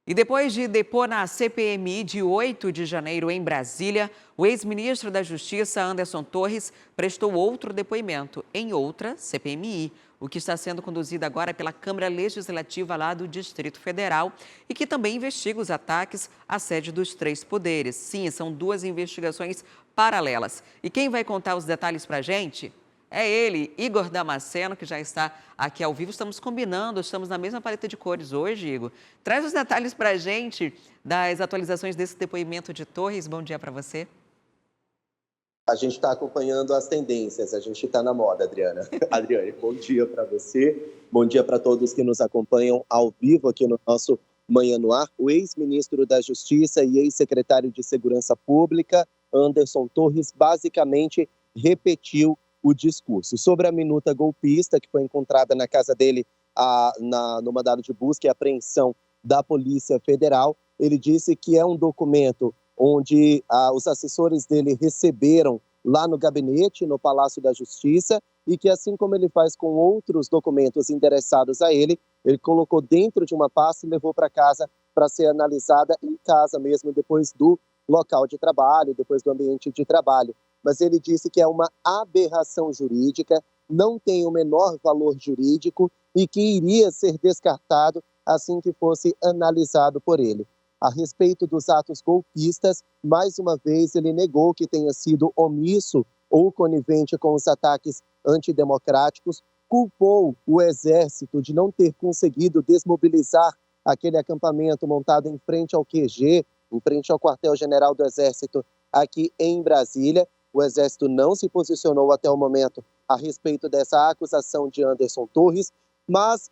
E depois de depor na CPMI de 8 de janeiro em Brasília, o ex-ministro da Justiça, Anderson Torres, prestou outro depoimento em outra CPMI, o que está sendo conduzido agora pela Câmara Legislativa lá do Distrito Federal e que também investiga os ataques à sede dos três poderes. Sim, são duas investigações paralelas. E quem vai contar os detalhes para a gente? É ele, Igor Damasceno, que já está aqui ao vivo. Estamos combinando, estamos na mesma paleta de cores hoje, Igor. Traz os detalhes para a gente das atualizações desse depoimento de Torres. Bom dia para você. A gente está acompanhando as tendências, a gente está na moda, Adriana. Adriane, bom dia para você, bom dia para todos que nos acompanham ao vivo aqui no nosso Manhã no Ar. O ex-ministro da Justiça e ex-secretário de Segurança Pública, Anderson Torres, basicamente repetiu o discurso sobre a minuta golpista que foi encontrada na casa dele no mandado de busca e apreensão da Polícia Federal. Ele disse que é um documento onde os assessores dele receberam lá no gabinete, no Palácio da Justiça, e que assim como ele faz com outros documentos endereçados a ele, ele colocou dentro de uma pasta e levou para casa para ser analisada em casa mesmo, depois do local de trabalho, depois do ambiente de trabalho. Mas ele disse que é uma aberração jurídica, não tem o menor valor jurídico e que iria ser descartado assim que fosse analisado por ele. A respeito dos atos golpistas, mais uma vez ele negou que tenha sido omisso ou conivente com os ataques antidemocráticos, culpou o Exército de não ter conseguido desmobilizar aquele acampamento montado em frente ao QG, em frente ao quartel-general do Exército aqui em Brasília. O Exército não se posicionou até o momento a respeito dessa acusação de Anderson Torres, mas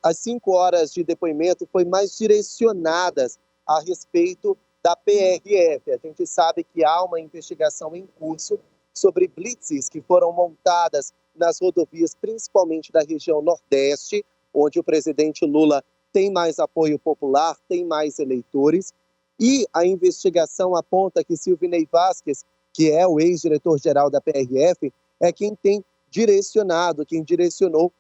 as 5 horas de depoimento foi mais direcionadas a respeito da PRF. A gente sabe que há uma investigação em curso sobre blitzes que foram montadas nas rodovias, principalmente da região Nordeste, onde o presidente Lula tem mais apoio popular, tem mais eleitores, e a investigação aponta que Silvinei Vasquez, que é o ex-diretor-geral da PRF, é quem tem direcionado, quem direcionou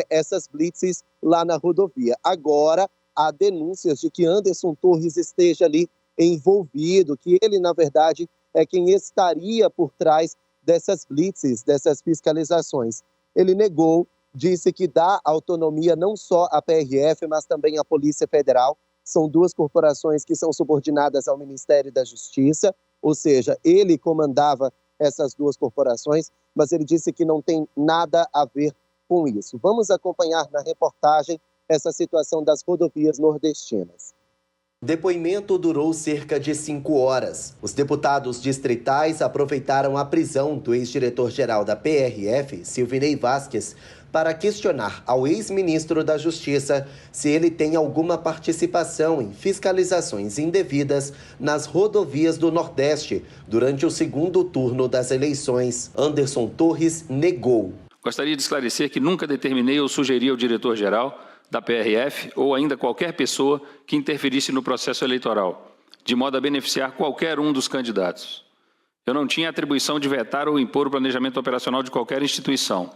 essas blitzes lá na rodovia. Agora, há denúncias de que Anderson Torres esteja ali envolvido, que ele, na verdade, é quem estaria por trás dessas blitzes, dessas fiscalizações. Ele negou, disse que dá autonomia não só à PRF, mas também à Polícia Federal. São duas corporações que são subordinadas ao Ministério da Justiça, ou seja, ele comandava essas duas corporações, mas ele disse que não tem nada a ver com isso. Vamos acompanhar na reportagem essa situação das rodovias nordestinas. O depoimento durou cerca de 5 horas. Os deputados distritais aproveitaram a prisão do ex-diretor-geral da PRF, Silvinei Vasquez, para questionar ao ex-ministro da Justiça se ele tem alguma participação em fiscalizações indevidas nas rodovias do Nordeste durante o segundo turno das eleições. Anderson Torres negou. Gostaria de esclarecer que nunca determinei ou sugeri ao diretor-geral da PRF ou ainda qualquer pessoa que interferisse no processo eleitoral, de modo a beneficiar qualquer um dos candidatos. Eu não tinha atribuição de vetar ou impor o planejamento operacional de qualquer instituição.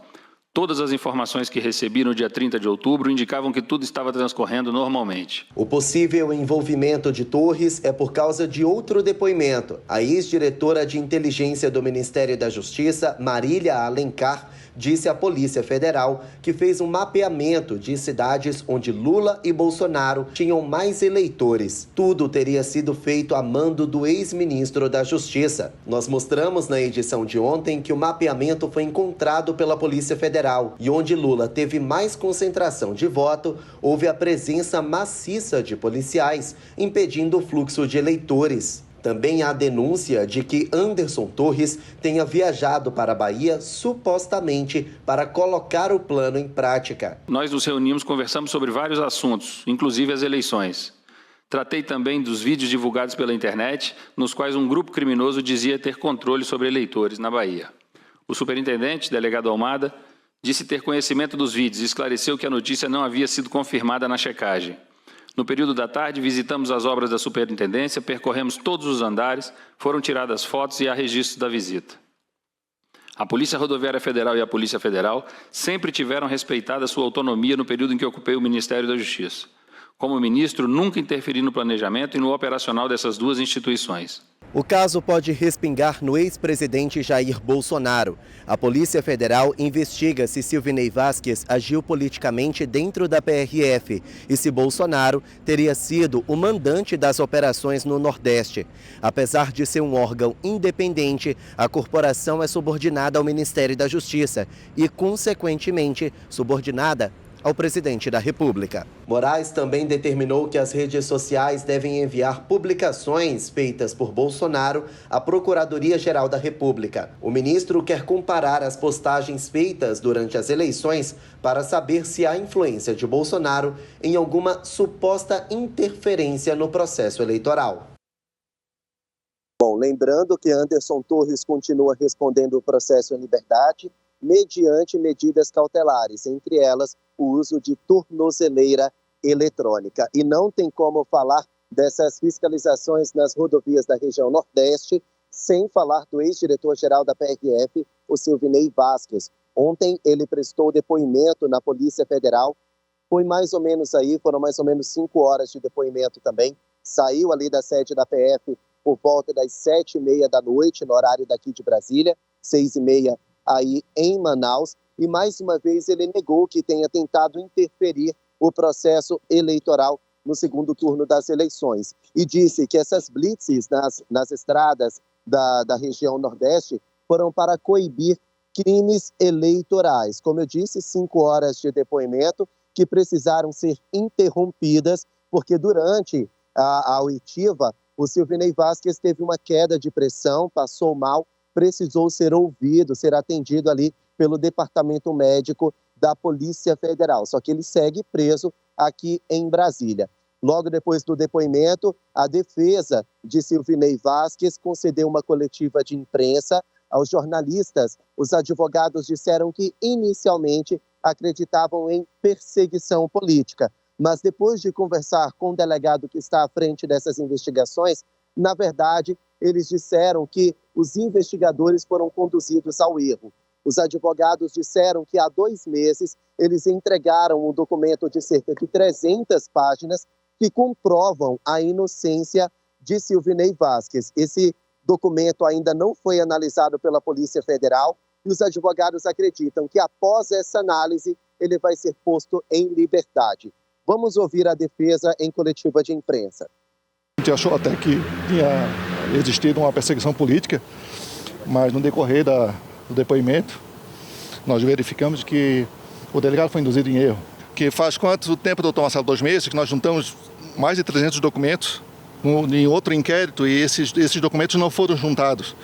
Todas as informações que recebi no dia 30 de outubro indicavam que tudo estava transcorrendo normalmente. O possível envolvimento de Torres é por causa de outro depoimento. A ex-diretora de inteligência do Ministério da Justiça, Marília Alencar, disse à Polícia Federal que fez um mapeamento de cidades onde Lula e Bolsonaro tinham mais eleitores. Tudo teria sido feito a mando do ex-ministro da Justiça. Nós mostramos na edição de ontem que o mapeamento foi encontrado pela Polícia Federal e onde Lula teve mais concentração de voto, houve a presença maciça de policiais, impedindo o fluxo de eleitores. Também há denúncia de que Anderson Torres tenha viajado para a Bahia supostamente para colocar o plano em prática. Nós nos reunimos, conversamos sobre vários assuntos, inclusive as eleições. Tratei também dos vídeos divulgados pela internet, nos quais um grupo criminoso dizia ter controle sobre eleitores na Bahia. O superintendente, delegado Almada, disse ter conhecimento dos vídeos e esclareceu que a notícia não havia sido confirmada na checagem. No período da tarde, visitamos as obras da superintendência, percorremos todos os andares, foram tiradas fotos e há registros da visita. A Polícia Rodoviária Federal e a Polícia Federal sempre tiveram respeitada sua autonomia no período em que ocupei o Ministério da Justiça. Como ministro, nunca interferi no planejamento e no operacional dessas duas instituições. O caso pode respingar no ex-presidente Jair Bolsonaro. A Polícia Federal investiga se Silvinei Vasquez agiu politicamente dentro da PRF e se Bolsonaro teria sido o mandante das operações no Nordeste. Apesar de ser um órgão independente, a corporação é subordinada ao Ministério da Justiça e, consequentemente, subordinada ao presidente da República. Moraes também determinou que as redes sociais devem enviar publicações feitas por Bolsonaro à Procuradoria-Geral da República. O ministro quer comparar as postagens feitas durante as eleições para saber se há influência de Bolsonaro em alguma suposta interferência no processo eleitoral. Bom, lembrando que Anderson Torres continua respondendo o processo em liberdade mediante medidas cautelares, entre elas o uso de tornozeleira eletrônica. E não tem como falar dessas fiscalizações nas rodovias da região Nordeste sem falar do ex-diretor-geral da PRF, o Silvinei Vasquez. Ontem ele prestou depoimento na Polícia Federal, foram mais ou menos 5 horas de depoimento também. Saiu ali da sede da PF por volta das 7h30 da noite, no horário daqui de Brasília, 6h30 aí em Manaus, e mais uma vez ele negou que tenha tentado interferir o processo eleitoral no segundo turno das eleições. E disse que essas blitzes nas estradas da região Nordeste foram para coibir crimes eleitorais. Como eu disse, 5 horas de depoimento que precisaram ser interrompidas, porque durante a oitiva, o Silvinei Vasquez teve uma queda de pressão, passou mal, precisou ser ouvido, ser atendido ali pelo Departamento Médico da Polícia Federal. Só que ele segue preso aqui em Brasília. Logo depois do depoimento, a defesa de Silvinei Vasquez concedeu uma coletiva de imprensa aos jornalistas. Os advogados disseram que inicialmente acreditavam em perseguição política, mas depois de conversar com o delegado que está à frente dessas investigações, na verdade, eles disseram que os investigadores foram conduzidos ao erro. Os advogados disseram que há 2 meses eles entregaram um documento de cerca de 300 páginas que comprovam a inocência de Silvinei Vasquez. Esse documento ainda não foi analisado pela Polícia Federal e os advogados acreditam que após essa análise ele vai ser posto em liberdade. Vamos ouvir a defesa em coletiva de imprensa. A gente achou até que tinha existido uma perseguição política, mas no decorrer do depoimento, nós verificamos que o delegado foi induzido em erro. Que faz quanto tempo, doutor Marcelo? 2 meses, que nós juntamos mais de 300 documentos em outro inquérito e esses documentos não foram juntados.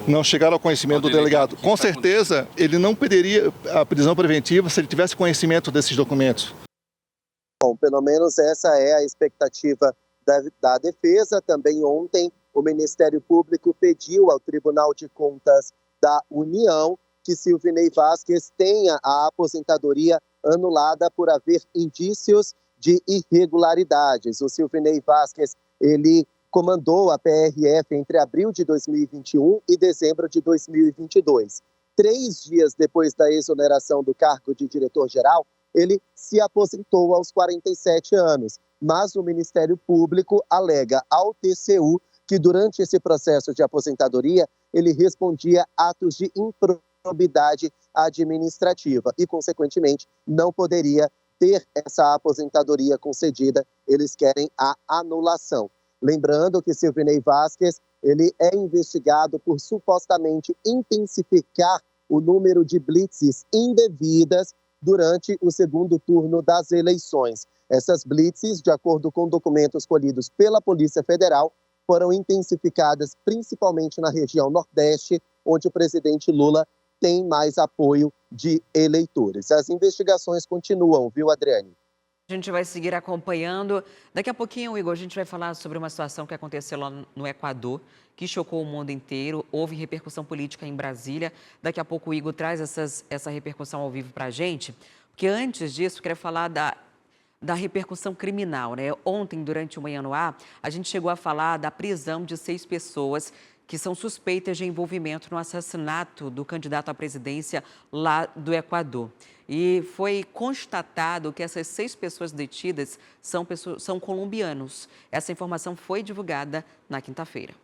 Não chegaram ao conhecimento do delegado. Com certeza, ele não pediria a prisão preventiva se ele tivesse conhecimento desses documentos. Bom, pelo menos essa é a expectativa da defesa. Também ontem o Ministério Público pediu ao Tribunal de Contas da União que Silvinei Vasquez tenha a aposentadoria anulada por haver indícios de irregularidades. O Silvinei Vasquez, ele comandou a PRF entre abril de 2021 e dezembro de 2022. 3 dias depois da exoneração do cargo de diretor-geral, ele se aposentou aos 47 anos. Mas o Ministério Público alega ao TCU que durante esse processo de aposentadoria, ele respondia atos de improbidade administrativa e, consequentemente, não poderia ter essa aposentadoria concedida. Eles querem a anulação. Lembrando que Silvinei Vasquez, ele é investigado por supostamente intensificar o número de blitzes indevidas durante o segundo turno das eleições. Essas blitzes, de acordo com documentos colhidos pela Polícia Federal, foram intensificadas principalmente na região Nordeste, onde o presidente Lula tem mais apoio de eleitores. As investigações continuam, viu, Adriane? A gente vai seguir acompanhando. Daqui a pouquinho, Igor, a gente vai falar sobre uma situação que aconteceu lá no Equador, que chocou o mundo inteiro. Houve repercussão política em Brasília. Daqui a pouco o Igor traz essa repercussão ao vivo para a gente. Porque antes disso, eu queria falar da repercussão criminal, né? Ontem, durante o Manhã no Ar, a gente chegou a falar da prisão de 6 pessoas que são suspeitas de envolvimento no assassinato do candidato à presidência lá do Equador. e foi constatado que essas 6 pessoas detidas são colombianos. Essa informação foi divulgada na quinta-feira.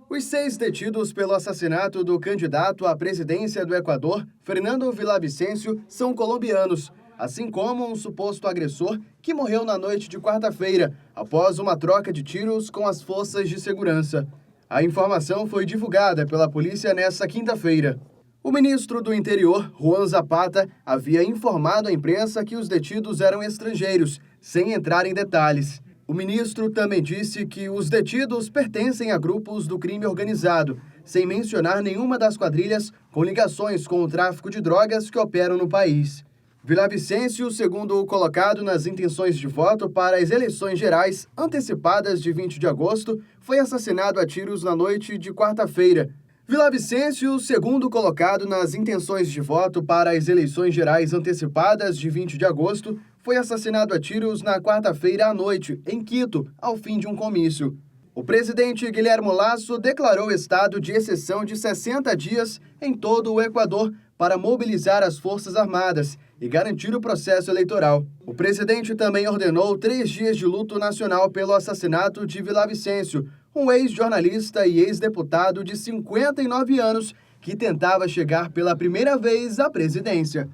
Os 6 detidos pelo assassinato do candidato à presidência do Equador, Fernando Villavicencio, são colombianos, assim como um suposto agressor que morreu na noite de quarta-feira, após uma troca de tiros com as forças de segurança. A informação foi divulgada pela polícia nesta quinta-feira. O ministro do Interior, Juan Zapata, havia informado à imprensa que os detidos eram estrangeiros, sem entrar em detalhes. O ministro também disse que os detidos pertencem a grupos do crime organizado, sem mencionar nenhuma das quadrilhas com ligações com o tráfico de drogas que operam no país. Villavicencio, segundo o colocado nas intenções de voto para as eleições gerais antecipadas de 20 de agosto, foi assassinado a tiros na noite de quarta-feira. Villavicencio, segundo colocado nas intenções de voto para as eleições gerais antecipadas de 20 de agosto, foi assassinado a tiros na quarta-feira à noite, em Quito, ao fim de um comício. O presidente Guilherme Lasso declarou estado de exceção de 60 dias em todo o Equador para mobilizar as Forças Armadas e garantir o processo eleitoral. O presidente também ordenou 3 dias de luto nacional pelo assassinato de Villavicencio, um ex-jornalista e ex-deputado de 59 anos que tentava chegar pela primeira vez à presidência.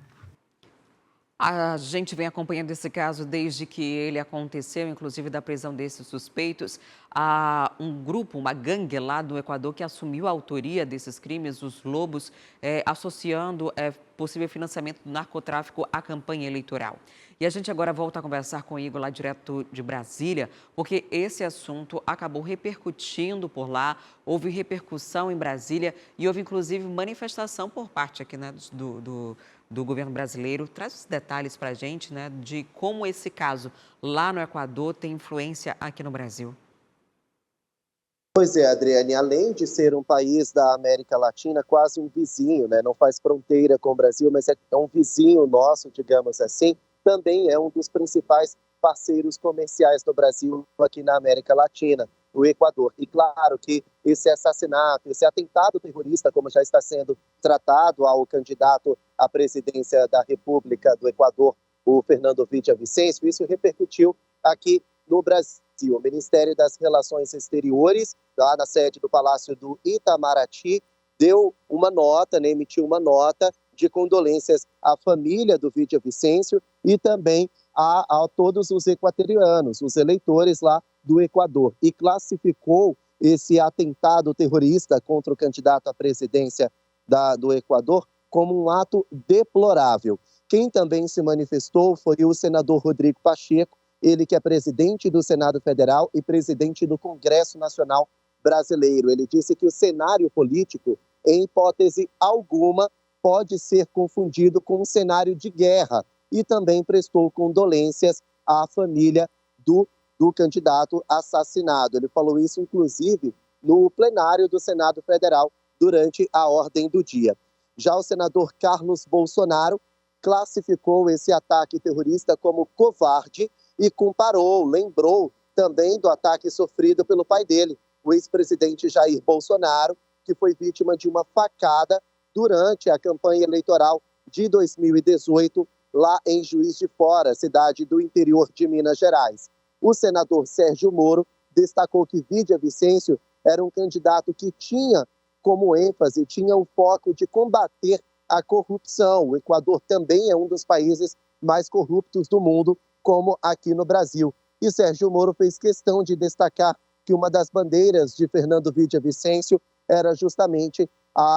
A gente vem acompanhando esse caso desde que ele aconteceu, inclusive da prisão desses suspeitos. Há um grupo, uma gangue lá do Equador que assumiu a autoria desses crimes, os Lobos, associando possível financiamento do narcotráfico à campanha eleitoral. E a gente agora volta a conversar com o Igor lá direto de Brasília, porque esse assunto acabou repercutindo por lá, houve repercussão em Brasília e houve inclusive manifestação por parte aqui, né, do governo brasileiro. Traz os detalhes para a gente, né, de como esse caso lá no Equador tem influência aqui no Brasil. Pois é, Adriane, além de ser um país da América Latina, quase um vizinho, né? Não faz fronteira com o Brasil, mas é um vizinho nosso, digamos assim, também é um dos principais parceiros comerciais do Brasil aqui na América Latina, o Equador. E claro que esse assassinato, esse atentado terrorista, como já está sendo tratado ao candidato à presidência da República do Equador, o Fernando Villavicencio, isso repercutiu aqui no Brasil. O Ministério das Relações Exteriores, lá na sede do Palácio do Itamaraty, deu uma nota, né, emitiu uma nota de condolências à família do Villavicencio e também a todos os equatorianos, os eleitores lá do Equador, e classificou esse atentado terrorista contra o candidato à presidência do Equador como um ato deplorável. Quem também se manifestou foi o senador Rodrigo Pacheco, ele que é presidente do Senado Federal e presidente do Congresso Nacional Brasileiro. Ele disse que o cenário político, em hipótese alguma, pode ser confundido com um cenário de guerra e também prestou condolências à família do candidato assassinado. Ele falou isso, inclusive, no plenário do Senado Federal durante a ordem do dia. Já o senador Carlos Bolsonaro classificou esse ataque terrorista como covarde e lembrou também do ataque sofrido pelo pai dele, o ex-presidente Jair Bolsonaro, que foi vítima de uma facada durante a campanha eleitoral de 2018, lá em Juiz de Fora, cidade do interior de Minas Gerais. O senador Sérgio Moro destacou que Villavicencio era um candidato que tinha como ênfase, tinha o foco de combater a corrupção. O Equador também é um dos países mais corruptos do mundo, como aqui no Brasil. E Sérgio Moro fez questão de destacar que uma das bandeiras de Fernando Villavicencio era justamente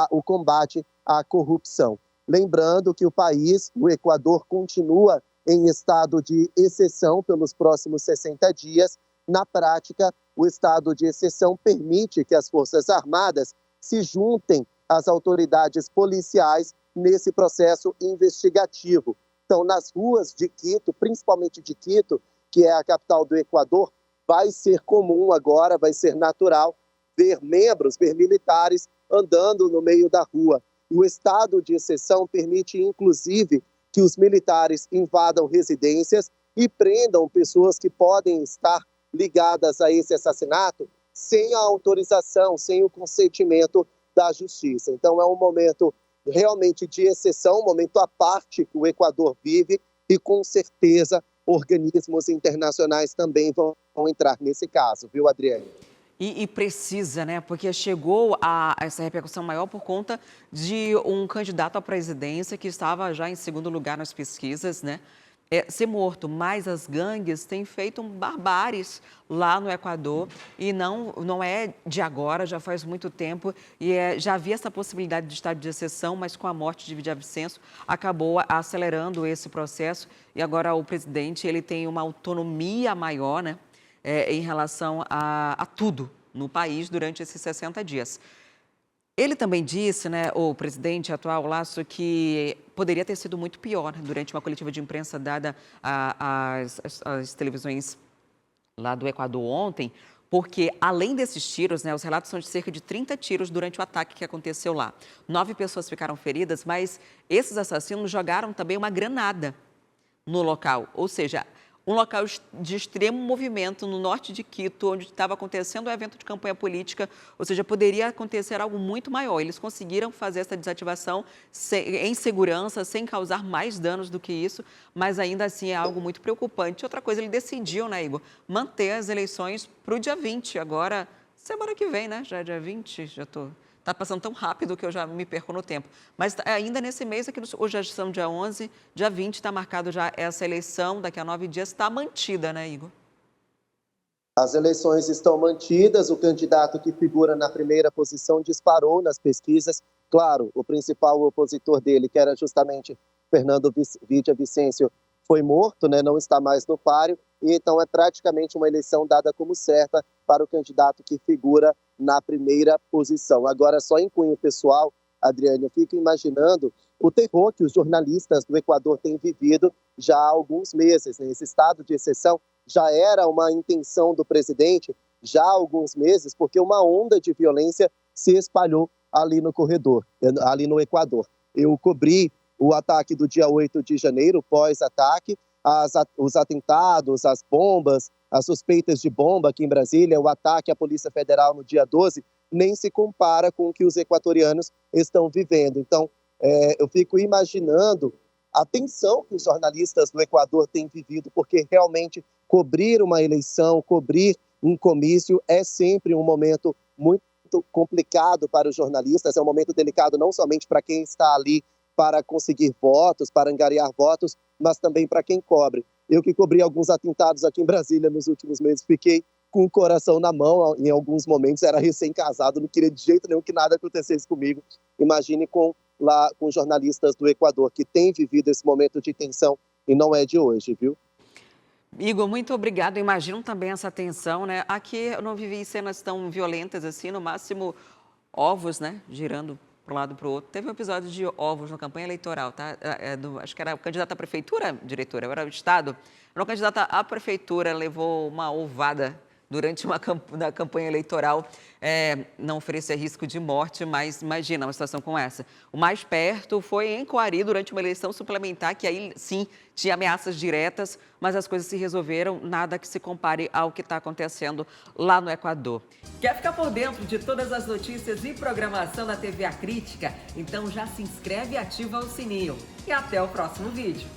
o combate à corrupção. Lembrando que o país, o Equador, continua em estado de exceção pelos próximos 60 dias. Na prática, o estado de exceção permite que as Forças Armadas se juntem às autoridades policiais nesse processo investigativo. Então, nas ruas de Quito, principalmente de Quito, que é a capital do Equador, vai ser comum agora, vai ser natural ver militares andando no meio da rua. O estado de exceção permite, inclusive, que os militares invadam residências e prendam pessoas que podem estar ligadas a esse assassinato sem a autorização, sem o consentimento da justiça. Então, é um momento realmente de exceção, um momento à parte que o Equador vive, e com certeza organismos internacionais também vão entrar nesse caso, viu, Adriane? E precisa, né? Porque chegou a essa repercussão maior por conta de um candidato à presidência que estava já em segundo lugar nas pesquisas, né? Ser morto, mas as gangues têm feito barbáries lá no Equador e não é de agora, já faz muito tempo e já havia essa possibilidade de estado de exceção, mas com a morte de Villavicencio acabou acelerando esse processo e agora o presidente ele tem uma autonomia maior, né, em relação a tudo no país durante esses 60 dias. Ele também disse, né, o presidente atual, Lasso, que poderia ter sido muito pior, né, durante uma coletiva de imprensa dada às televisões lá do Equador ontem, porque além desses tiros, né, os relatos são de cerca de 30 tiros durante o ataque que aconteceu lá. 9 pessoas ficaram feridas, mas esses assassinos jogaram também uma granada no local, ou seja, um local de extremo movimento no norte de Quito, onde estava acontecendo o evento de campanha política, ou seja, poderia acontecer algo muito maior. Eles conseguiram fazer essa desativação em segurança, sem causar mais danos do que isso, mas ainda assim é algo muito preocupante. Outra coisa, ele decidiu, né, Igor, manter as eleições para o dia 20, agora, semana que vem, né, já é dia 20, já estou... Está passando tão rápido que eu já me perco no tempo. Mas ainda nesse mês, aqui hoje já são dia 11, dia 20 está marcado já essa eleição, daqui a 9 dias está mantida, né, Igor? As eleições estão mantidas, o candidato que figura na primeira posição disparou nas pesquisas. Claro, o principal opositor dele, que era justamente Fernando Villavicencio, foi morto, né, não está mais no páreo, e então é praticamente uma eleição dada como certa para o candidato que figura na primeira posição. Agora, só em cunho pessoal, Adriane, eu fico imaginando o terror que os jornalistas do Equador têm vivido já há alguns meses, né? Esse estado de exceção já era uma intenção do presidente já há alguns meses, porque uma onda de violência se espalhou ali no corredor, ali no Equador. Eu cobri o ataque do dia 8 de janeiro, pós-ataque, os atentados, as bombas, as suspeitas de bomba aqui em Brasília, o ataque à Polícia Federal no dia 12, nem se compara com o que os equatorianos estão vivendo. Então, eu fico imaginando a tensão que os jornalistas do Equador têm vivido, porque realmente cobrir uma eleição, cobrir um comício é sempre um momento muito complicado para os jornalistas, é um momento delicado não somente para quem está ali para conseguir votos, para angariar votos, mas também para quem cobre. Eu que cobri alguns atentados aqui em Brasília nos últimos meses, fiquei com o coração na mão em alguns momentos, era recém-casado, não queria de jeito nenhum que nada acontecesse comigo. Imagine com jornalistas do Equador, que têm vivido esse momento de tensão e não é de hoje, viu? Igor, muito obrigado. Imagino também essa tensão, né? Aqui eu não vivi cenas tão violentas assim, no máximo ovos, né, girando para um lado e para o outro. Teve um episódio de ovos na campanha eleitoral, tá? Acho que era o candidato à prefeitura, diretora, era o Estado. Era o candidato à prefeitura, levou uma ovada durante na campanha eleitoral, não oferecer risco de morte, mas imagina uma situação como essa. O mais perto foi em Coari, durante uma eleição suplementar, que aí sim tinha ameaças diretas, mas as coisas se resolveram, nada que se compare ao que está acontecendo lá no Equador. Quer ficar por dentro de todas as notícias e programação da TV A Crítica? Então já se inscreve e ativa o sininho. E até o próximo vídeo.